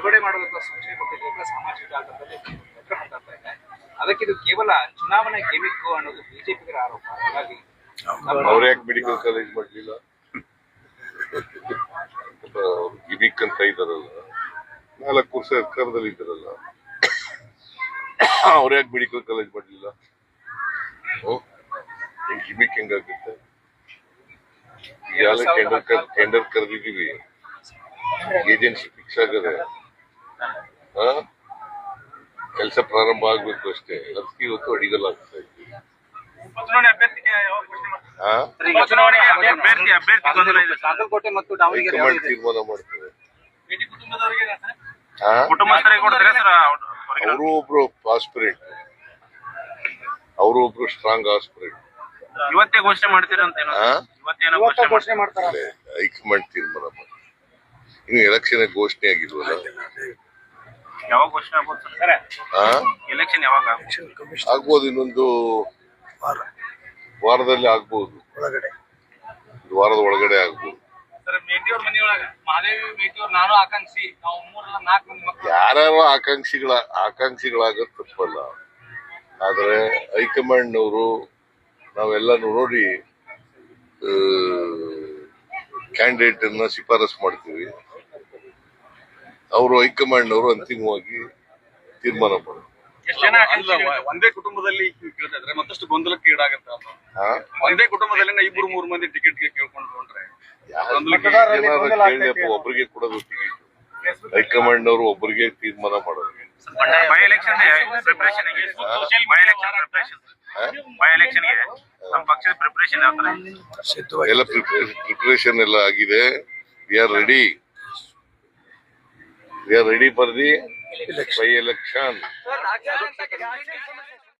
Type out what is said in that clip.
ಬಿಡುಗಡೆ ಮಾಡೋದಕ್ಕೆ ಸೂಚನೆ ಕೊಟ್ಟಿದ್ರೆ ಸಾಮಾಜಿಕ ಜಾಲತಾಣದಲ್ಲಿ ಮಾತಾಡ್ತಾ ಇದೆ. ಅದಕ್ಕೆ ಇದು ಕೇವಲ ಚುನಾವಣಾ ಗಿಮಿಕ್ ಅನ್ನೋದು ಬಿಜೆಪಿಗರ ಆರೋಪ. ಹಾಗಾಗಿ ಅವ್ರು ಯಾಕೆ ಮೆಡಿಕಲ್ ಕಾಲೇಜ್ ಮಾಡಲಿಲ್ಲ? ಗಿಮಿಕ್ ಅಂತ ಇದಾರಲ್ಲ, 4 ವರ್ಷ ಸರ್ಕಾರದಲ್ಲಿ ಇದ್ದಾರಲ್ಲ, ಅವ್ರು ಯಾಕೆ ಮೆಡಿಕಲ್ ಕಾಲೇಜ್ ಮಾಡಲಿಲ್ಲ? ಗಿಮಿಕ್ ಹೆಂಗಾಗುತ್ತೆ? ಈಗಾಗಲೇ ಟೆಂಡರ್ ಕರೆದಿದ್ದೀವಿ, ಏಜೆನ್ಸಿ ಫಿಕ್ಸ್ ಆಗದೆ, ಕೆಲಸ ಪ್ರಾರಂಭ ಆಗ್ಬೇಕು ಅಷ್ಟೇ. ಅದಕ್ಕೆ ಇವತ್ತು ಅಡಿಗಲ್ ಆಗ್ತಾ ಇದ್ದೀವಿ. ತೀರ್ಮಾನ ಮಾಡ್ತಾರೆ. ಅವರು ಒಬ್ರು ಆಸ್ಪಿರೆಂಟ್, ಅವರು ಒಬ್ರು ಸ್ಟ್ರಾಂಗ್ ಆಸ್ಪಿರೆಂಟ್. ಇವತ್ತೇ ಘೋಷಣೆ ಮಾಡ್ತೀರಂತ ಹೈಕಮಾಂಡ್ ತೀರ್ಮಾನ ಮಾಡಿ. ಇನ್ನು ಎಲೆಕ್ಷನ್ ಘೋಷಣೆ ಆಗಿಲ್ವಲ್ಲ, ಯಾವಾಗ ಘೋಷಣೆ ಆಗ್ಬೋದು? ಎಲೆಕ್ಷನ್ ಯಾವಾಗ ಆಗ್ಬೋದು? ಇನ್ನೊಂದು ವಾರದಲ್ಲಿ ಆಗ್ಬಹುದು, ವಾರದ ಒಳಗಡೆ ಆಗ್ಬಹುದು. ಯಾರ್ಯಾರು ಆಕಾಂಕ್ಷಿಗಳಾಗದ್ ತಪ್ಪಲ್ಲ, ಆದ್ರೆ ಹೈಕಮಾಂಡ್ ನವರು ನಾವೆಲ್ಲ ನೋಡಿ ಕ್ಯಾಂಡಿಡೇಟ್ ಅನ್ನ ಶಿಫಾರಸ್ ಮಾಡ್ತೀವಿ. ಅವರು ಹೈಕಮಾಂಡ್ ಅವರು ಅಂತಿಮವಾಗಿ ತೀರ್ಮಾನ ಮಾಡ್ತಾರೆ. ಒಂದೇ ಕುಟುಂಬದಲ್ಲಿ ಕೇಳ್ತಾ ಇದ್ರೆ ಮತ್ತಷ್ಟು ಗೊಂದಲಕ್ಕೆ ಈಡಾಗತ್ತ. ಒಂದೇ ಕುಟುಂಬದಲ್ಲಿ 2-3 ಮಂದಿ ಟಿಕೆಟ್ ಕೇಳ್ಕೊಂಡ್ರೆ ಒಬ್ಬರಿಗೆ ಕೊಡೋದು ಟಿಕೆಟ್, ಹೈಕಮಾಂಡ್ ಅವರು ಒಬ್ಬರಿಗೆ ತೀರ್ಮಾನ ಮಾಡೋದು. ಎಲ್ಲ ಪ್ರಿಪರೇಷನ್ ಎಲ್ಲ ಆಗಿದೆ. We are ready for the by election.